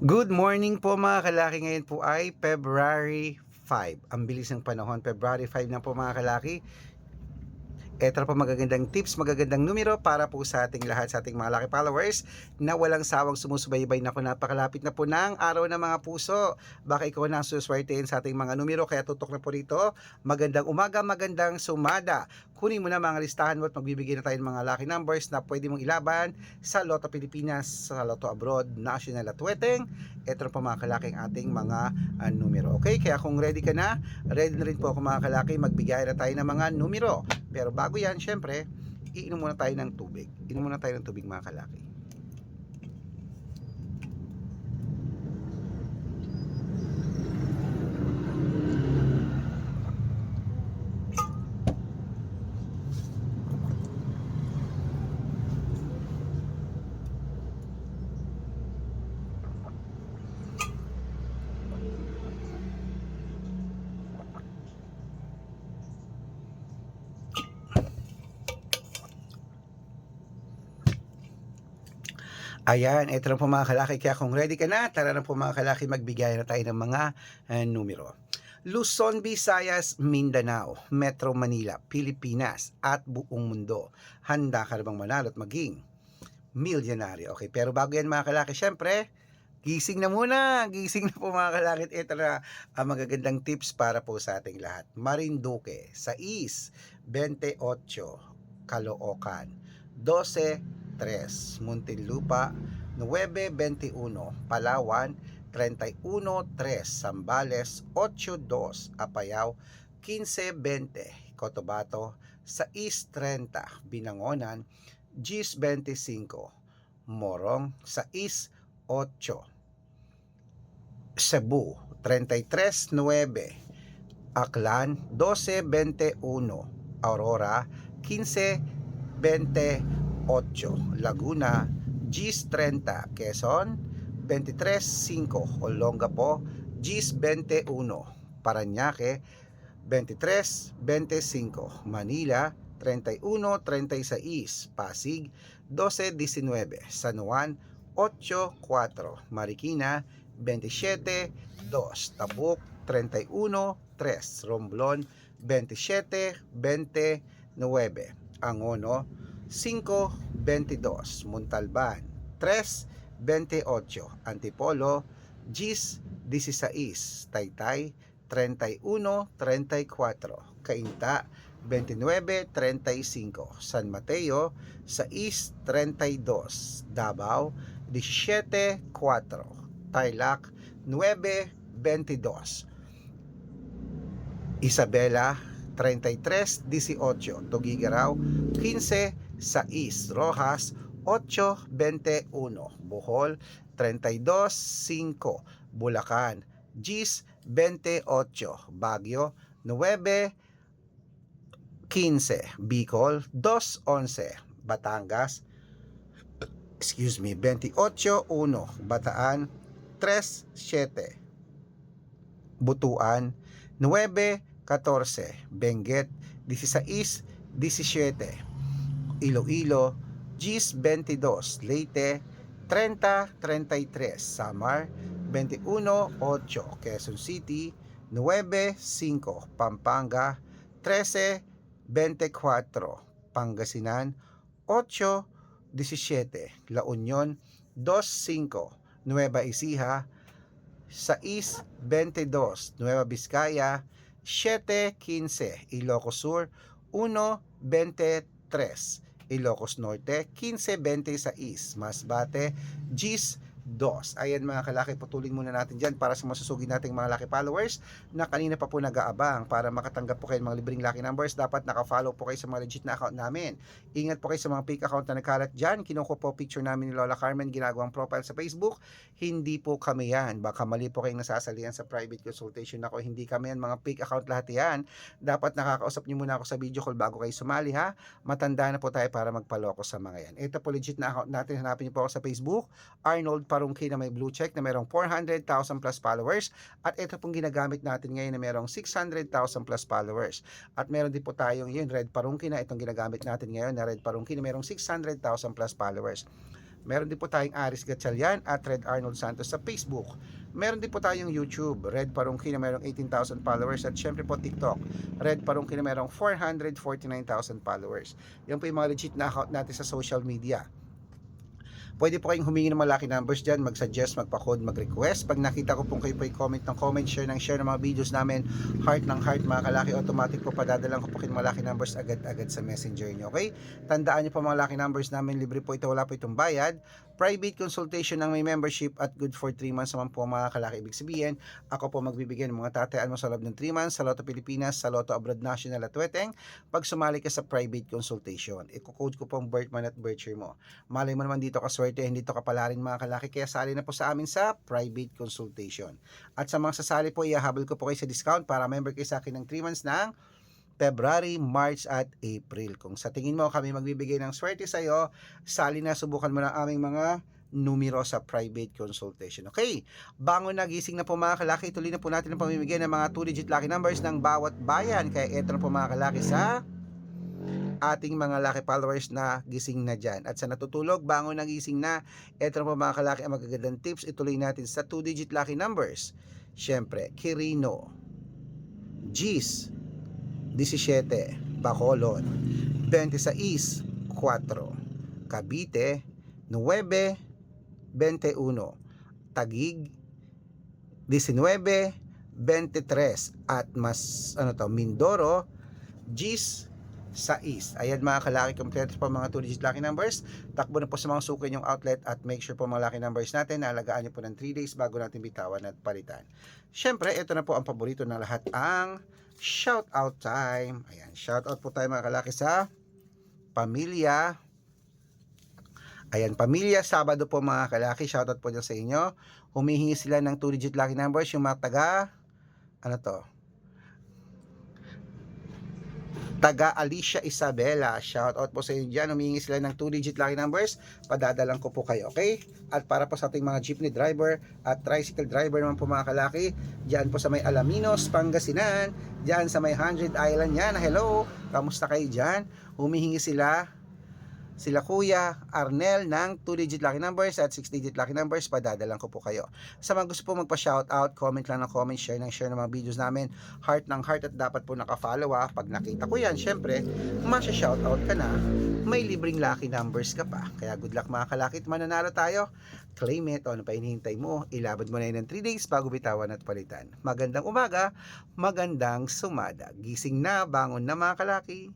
Good morning po mga kalaki. Ngayon po ay February 5. Ang bilis ng panahon. February 5 na po mga kalaki. Eto po magagandang tips, magagandang numero para po sa ating lahat, sa ating mga lucky followers na walang sawang sumusubaybay. Na po, napakalapit na po ng araw ng mga puso. Baka ikaw na ang suswertein sa ating mga numero, kaya tutok na po rito. Magandang umaga, magandang sumada. Kunin mo na mga listahan mo at magbibigay na tayo ng mga lucky numbers na pwede mong ilaban sa Lotto Pilipinas, sa Lotto Abroad, National at Weteng. Ito na po mga kalaking ating mga numero. Okay, kaya kung ready ka na, ready na rin po ako mga kalaki. Magbigay na tayo ng mga numero. Pero bago yan, syempre, iinom muna tayo ng tubig. Inom muna tayo ng tubig mga kalaki. Ayan, ito na po mga kalaki. Kaya kung ready ka na, tara na po mga kalaki, magbigay na tayo ng mga numero. Luzon, Visayas, Mindanao, Metro Manila, Pilipinas, at buong mundo. Handa ka na bang manalo at maging milyonaryo? Okay, pero bago yan mga kalaki, syempre, gising na muna. Gising na po mga kalaki. Ito na ang magagandang tips para po sa ating lahat. Marinduque, 6, 28, Caloocan, 12, 3, Muntinlupa, 9:21, Palawan, 31:3, Zambales, 8:2, Apayao, 15:20, Cotabato, 6:30, Binangonan, 10:25, Morong, 6:08, Cebu, 33:9, Aklan, 12:21, Aurora, 15:28, Laguna, 10:30, Quezon, 23:05, Olongapo, 10:21, Parañaque, 23:25, Manila, 31:36, Pasig, 12:19, San Juan, 8:04, Marikina, 27:2, Tabuk, 31:3, Romblon, 27:29, Angono, 5:22, Montalban, 3:28, Antipolo, 10:16, Taytay, 31:34, Cainta, 29:35, San Mateo, 6:32, Davao, 17:4, Tarlac, 9:22, Isabela, 33:18, Tuguegarao, 15:6, Rojas, 8:21, Bohol, 32:5, Bulacan, 10:28, Baguio, 9:15, Bicol, 2:11, Batangas, 28:1, Bataan, 3:7, Butuan, 9:14, Benguet, 16:17, Iloilo, 10:22, Leyte, 30:33, Samar, 21:8, Quezon City, 9:5, Pampanga, 13:24, Pangasinan, 8:17, La Union, 2:5, Nueva Ecija, 6:22, Nueva Vizcaya, 7:15, Ilocos Sur, 1:23, Ilocos Norte, 15:26, Masbate, 10:2. Ayan mga kalaki, putulin muna natin dyan para sa masusugid nating mga lucky followers na kanina pa po nag-aabang. Para makatanggap po kayo ng mga libreng lucky numbers, dapat naka-follow po kayo sa mga legit na account namin. Ingat po kayo sa mga fake account na nagkalat dyan. Kinuha po picture namin ni Lola Carmen, ginagawang profile sa Facebook. Hindi po kami yan. Baka mali po kayong nasasalihan sa private consultation ako. Hindi kami yan, mga fake account lahat yan. Dapat nakakausap niyo muna ako sa video call bago kayo sumali ha. Matanda na po tayo para magpaloko sa mga yan. Ito po legit na account natin. Hanapin niyo po ako sa Facebook, Arnold Parungki na may blue check na merong 400,000 plus followers. At ito pong ginagamit natin ngayon na merong 600,000 plus followers. At meron din po tayong yun, Red Parungki na itong ginagamit natin ngayon na Red Parungki na merong 600,000 plus followers. Meron din po tayong Aris Gatchalian at Red Arnold Santos sa Facebook. Meron din po tayong YouTube, Red Parungki na merong 18,000 followers, at syempre po TikTok, Red Parungki na merong 449,000 followers. Yan po yung mga legit na account natin sa social media. Pwede po kayong humingi ng mga lucky numbers dyan, mag-suggest, magpa-code, mag-request. Pag nakita ko pong kayo po yung comment ng comment, share ng mga videos namin, heart ng heart mga kalaki, automatic po padadalang ko po kayo mga lucky numbers agad-agad sa messenger nyo, okay? Tandaan nyo po mga lucky numbers namin, libre po ito, wala po itong bayad. Private consultation ng may membership at good for 3 months naman po mga kalaki. Ibig sabihin, ako po magbibigay ng mga tatayaan mo sa loob ng 3 months sa Lotto Pilipinas, sa Lotto Abroad National at Weteng pag sumali ka sa private consultation. Iko-code ko po ang birth month at birth year mo. Malay mo naman dito ka swerte, hindi to kapalarin mga kalaki, kaya sali na po sa amin sa private consultation. At sa mga sasali po, ihahabol ko po kayo sa discount para member kayo sa akin ng 3 months ng February, March at April. Kung sa tingin mo kami magbibigay ng swerte sa iyo, sali na, subukan mo na aming mga numero sa private consultation. Okay, bangon nagising na po mga kalaki, tuloy na po natin ang pamimigay ng mga 2-digit lucky numbers ng bawat bayan. Kaya eto na po mga kalaki sa ating mga lucky followers na gising na dyan. At sa natutulog, bangon nagising na, eto na po mga kalaki ang magagandang tips. Ituloy natin sa 2-digit lucky numbers. Siyempre, Quirino, Gis, 17, Bacolod, 26, 4, Cavite, 9, 21, Taguig, 19, 23, at Mindoro, Gis, 6. Ayan mga kalaki, kompleto po mga 2-digit lucky numbers. Takbo na po sa mga suki yung outlet at make sure po mga lucky numbers natin na alagaan nyo po ng 3 days bago natin bitawan at palitan. Syempre, ito na po ang paborito ng lahat, ang shout out time. Ayan, shout out po tayo mga kalaki sa pamilya. Ayan, pamilya Sabado po mga kalaki, shout out po dyan sa inyo. Humihingi sila ng 2-digit lucky numbers, yung mga taga Alicia Isabela, shout out po sa inyo dyan. Humihingi sila ng 2-digit lucky numbers, padadalang ko po kayo, okay? At para po sa ating mga jeepney driver at tricycle driver naman po mga kalaki, dyan po sa may Alaminos, Pangasinan, dyan sa may 100 Island yan, hello, kamusta kayo dyan? Humihingi sila Kuya Arnel ng 2-digit lucky numbers at 6-digit lucky numbers, padadalang ko po kayo. Sa mga gusto po magpa-shoutout, comment lang ng comment, share ng mga videos namin, heart ng heart, at dapat po naka-follow pag nakita ko yan, syempre, masya-shoutout ka na, may libreng lucky numbers ka pa. Kaya good luck mga kalakit, mananalo tayo, claim it, ano pa hinihintay mo, ilabad mo na yun ng 3 days bago bitawan at palitan. Magandang umaga, magandang sumada, gising na, bangon na mga kalaki.